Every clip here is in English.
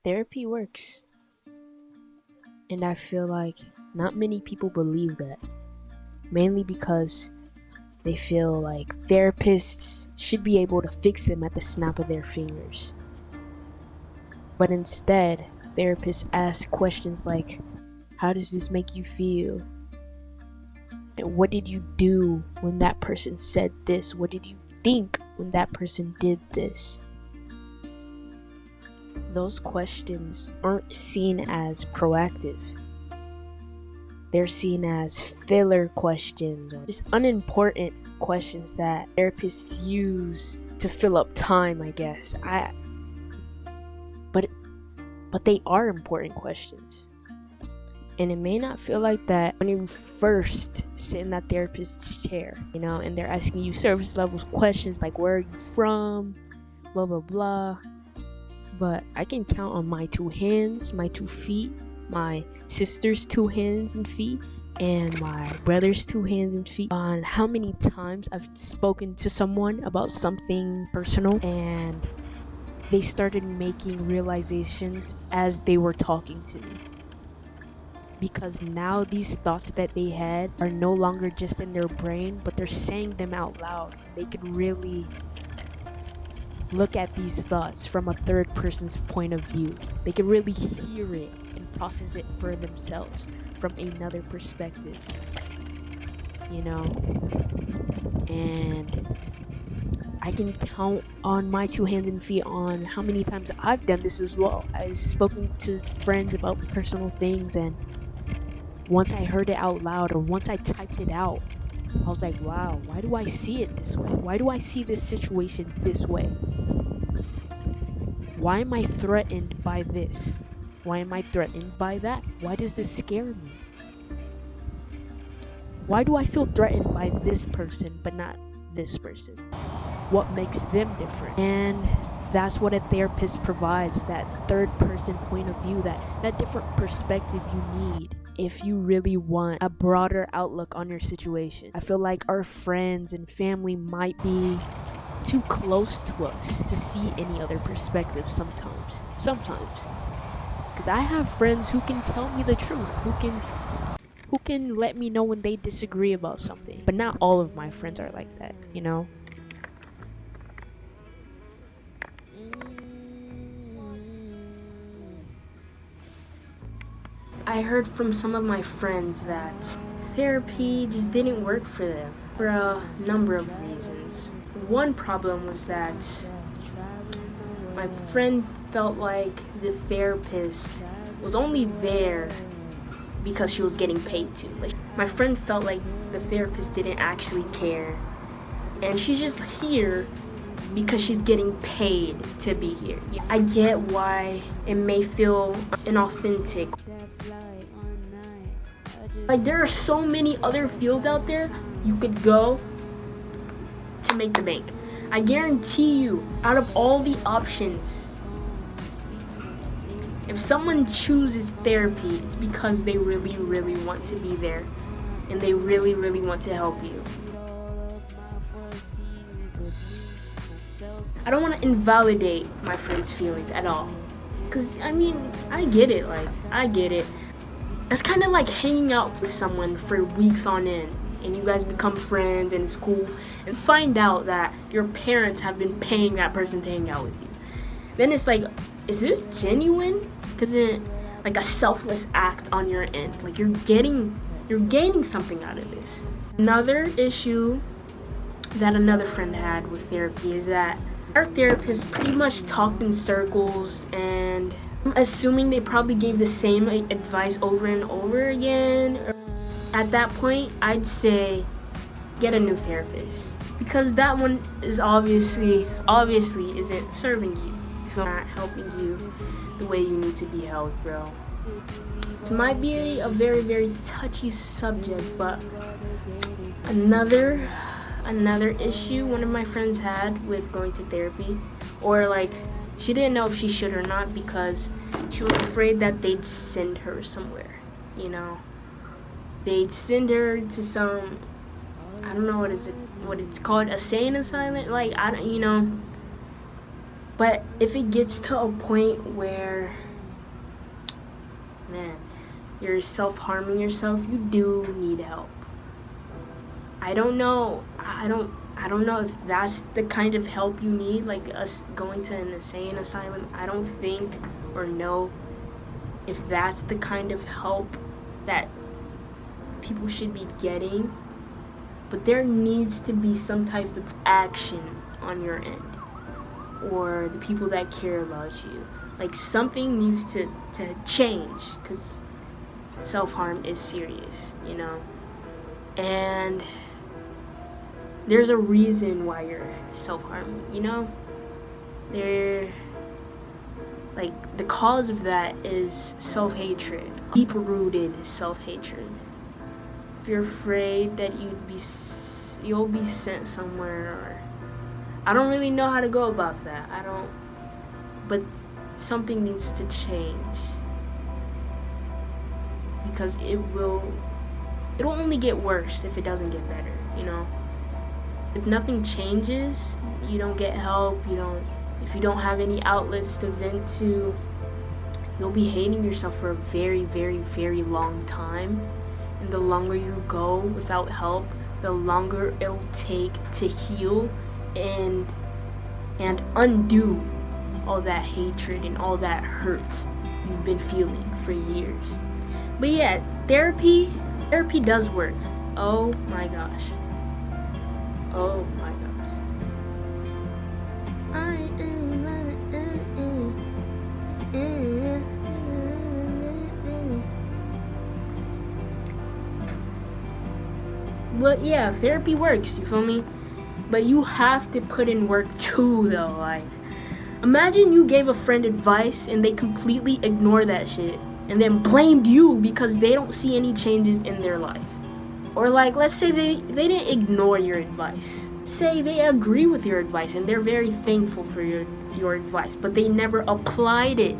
Therapy works. And I feel like not many people believe that. Mainly because they feel like therapists should be able to fix them at the snap of their fingers. But instead, therapists ask questions like, how does this make you feel? And what did you do when that person said this? What did you think when that person did this? Those questions aren't seen as proactive. They're seen as filler questions or just unimportant questions that therapists use to fill up time, I guess. But they are important questions. And it may not feel like that when you first sit in that therapist's chair, and they're asking you surface level questions like, where are you from? Blah, blah, blah. But I can count on my 2 hands, my 2 feet, my sister's 2 hands and feet, and my brother's 2 hands and feet on how many times I've spoken to someone about something personal and they started making realizations as they were talking to me. Because now these thoughts that they had are no longer just in their brain, but they're saying them out loud. They can really look at these thoughts from a third person's point of view. They can really hear it and process it for themselves from another perspective. And I can count on my 2 hands and feet on how many times I've done this as well. I've spoken to friends about personal things, and once I heard it out loud or once I typed it out, I was like, wow, why do I see it this way? Why do I see this situation this way? Why am I threatened by this? Why am I threatened by that? Why does this scare me? Why do I feel threatened by this person but not this person? What makes them different? And that's what a therapist provides, that third person point of view, that different perspective you need if you really want a broader outlook on your situation. I feel like our friends and family might be too close to us to see any other perspective sometimes. Because I have friends who can tell me the truth, who can let me know when they disagree about something. But not all of my friends are like that, I heard from some of my friends that therapy just didn't work for them for a number of reasons. One problem was that my friend felt like the therapist was only there because she was getting paid to. Like, my friend felt like the therapist didn't actually care, and she's just here because she's getting paid to be here. I get why it may feel inauthentic. Like, there are so many other fields out there you could go to make the bank. I guarantee you, out of all the options, if someone chooses therapy, it's because they really, really want to be there and they really, really want to help you. I don't want to invalidate my friend's feelings at all. Because, I get it. I get it. It's kind of like hanging out with someone for weeks on end, and you guys become friends and it's cool, and find out that your parents have been paying that person to hang out with you. Then it's like, is this genuine? Because it's like a selfless act on your end. Like, you're gaining something out of this. Another issue that another friend had with therapy is that our therapist pretty much talked in circles, and I'm assuming they probably gave the same advice over and over again. At that point, I'd say get a new therapist, because that one is obviously isn't serving you. It's not helping you the way you need to be held, bro. This might be a very, very touchy subject, but another issue one of my friends had with going to therapy, or she didn't know if she should or not because she was afraid that they'd send her somewhere, They'd send her to some, I don't know what it's called, a sane asylum, But if it gets to a point where man, you're self-harming yourself, you do need help. I don't know if that's the kind of help you need, like us going to an insane asylum. I don't think or know if that's the kind of help that people should be getting. But there needs to be some type of action on your end, or the people that care about you. Like, something needs to change, because self-harm is serious, you know? And there's a reason why you're self-harming, you know? Like, the cause of that is self-hatred, deep-rooted self-hatred. If you're afraid that you'll be sent somewhere, or I don't really know how to go about that. But something needs to change, because it'll only get worse if it doesn't get better, you know? If nothing changes, you don't get help, if you don't have any outlets to vent to, you'll be hating yourself for a very, very, very long time. And the longer you go without help, the longer it'll take to heal and undo all that hatred and all that hurt you've been feeling for years. But yeah, therapy does work. Oh my gosh. Oh my gosh. But yeah, therapy works, you feel me? But you have to put in work too, though. Like, imagine you gave a friend advice and they completely ignore that shit and then blamed you because they don't see any changes in their life. Or like, let's say they didn't ignore your advice. Say they agree with your advice and they're very thankful for your advice, but they never applied it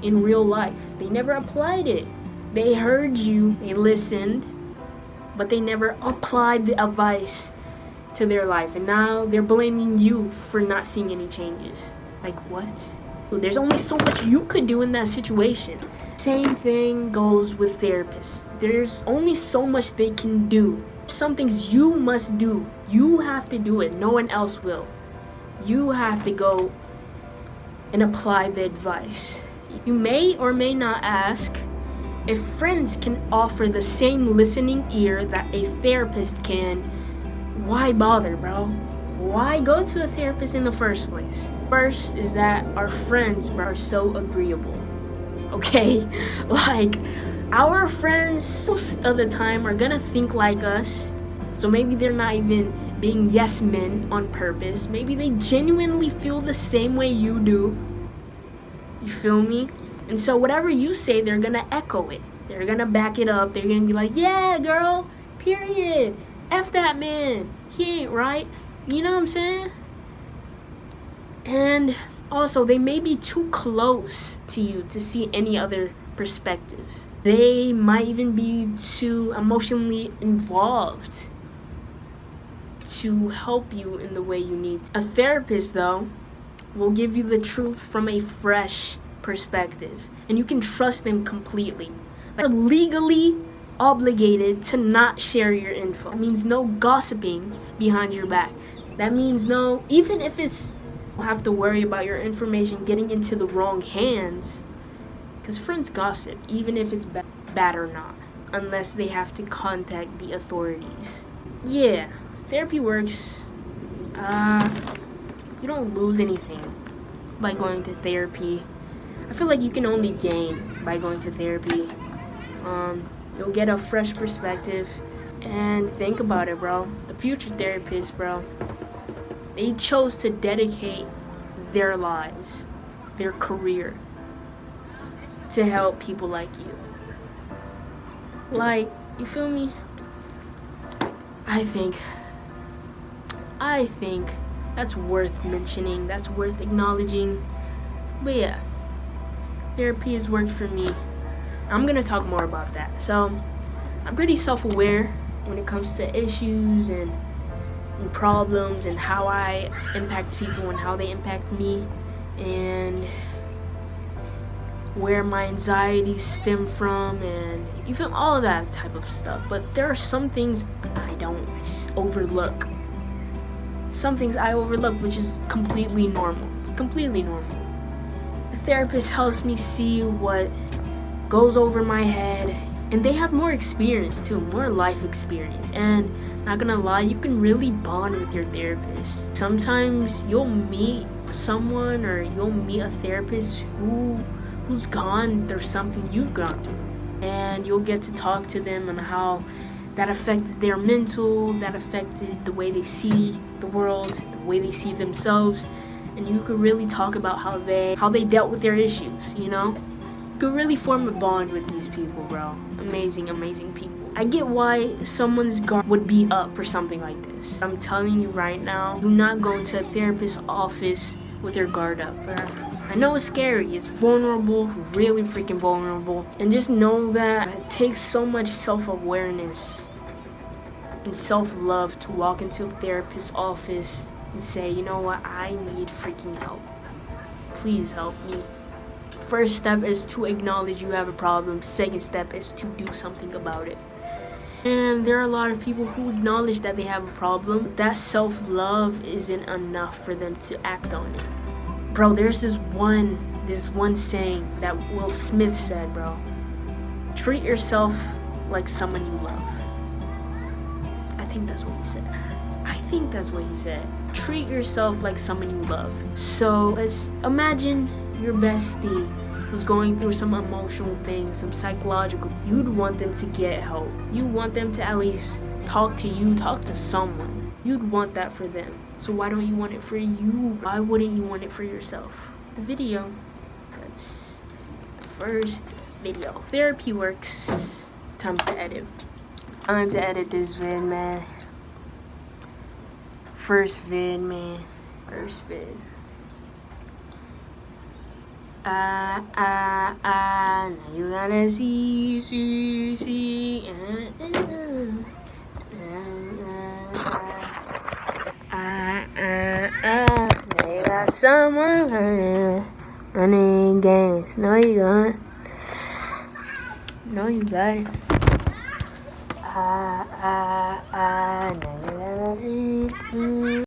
in real life. They never applied it. They heard you, they listened, but they never applied the advice to their life, and now they're blaming you for not seeing any changes. Like, what? There's only so much you could do in that situation. Same thing goes with therapists. There's only so much they can do. Some things you must do. You have to do it. No one else will. You have to go and apply the advice. You may or may not ask, if friends can offer the same listening ear that a therapist can, why bother, bro? Why go to a therapist in the first place? First is that our friends, bro, are so agreeable. Okay? Like, our friends most of the time are gonna think like us. So maybe they're not even being yes men on purpose. Maybe they genuinely feel the same way you do. You feel me? And so whatever you say, they're gonna echo it. They're gonna back it up. They're gonna be like, yeah, girl, period. F that man. He ain't right. You know what I'm saying? And also, they may be too close to you to see any other perspective. They might even be too emotionally involved to help you in the way you need. A therapist, though, will give you the truth from a fresh perspective, and you can trust them completely. Like, you're legally obligated to not share your info. That means no gossiping behind your back. That means no, even if it's, you have to worry about your information getting into the wrong hands, because friends gossip, even if it's bad or not, unless they have to contact the authorities. Yeah, therapy works. You don't lose anything by going to therapy. I feel like you can only gain by going to therapy. You'll get a fresh perspective, and think about it, bro. The future therapists, bro, they chose to dedicate their lives, their career, to help people like you. Like, you feel me? I think that's worth mentioning, that's worth acknowledging. But yeah, therapy has worked for me. I'm gonna talk more about that. So, I'm pretty self-aware when it comes to issues and problems and how I impact people and how they impact me. And where my anxieties stem from, and you feel all of that type of stuff. But there are some things I just overlook. Some things I overlook, which is completely normal. It's completely normal. The therapist helps me see what goes over my head, and they have more experience too, more life experience. And not gonna lie, you can really bond with your therapist. Sometimes you'll meet someone, or you'll meet a therapist who's gone through something you've gone through, and you'll get to talk to them on how that affected their mental, that affected the way they see the world, the way they see themselves, and you could really talk about how they dealt with their issues, you know? You could really form a bond with these people, bro. Amazing, amazing people. I get why someone's guard would be up for something like this. I'm telling you right now, do not go into a therapist's office with your guard up, bro. I know it's scary, it's vulnerable, really freaking vulnerable. And just know that it takes so much self-awareness and self-love to walk into a therapist's office and say, you know what, I need freaking help. Please help me. First step is to acknowledge you have a problem. Second step is to do something about it. And there are a lot of people who acknowledge that they have a problem. That self-love isn't enough for them to act on it. Bro, there's this one saying that Will Smith said, bro. Treat yourself like someone you love. I think that's what he said. Treat yourself like someone you love. So let's imagine your bestie was going through some emotional things, some psychological. You'd want them to get help. You want them to at least talk to someone. You'd want that for them. So why don't you want it for you? Why wouldn't you want it for yourself? The video, that's the first video. Therapy works. Time to edit. Time to edit this vid, man. First vid. Now you gotta see. Now you got someone running games. No, you don't. No, you got it. Now you gotta see.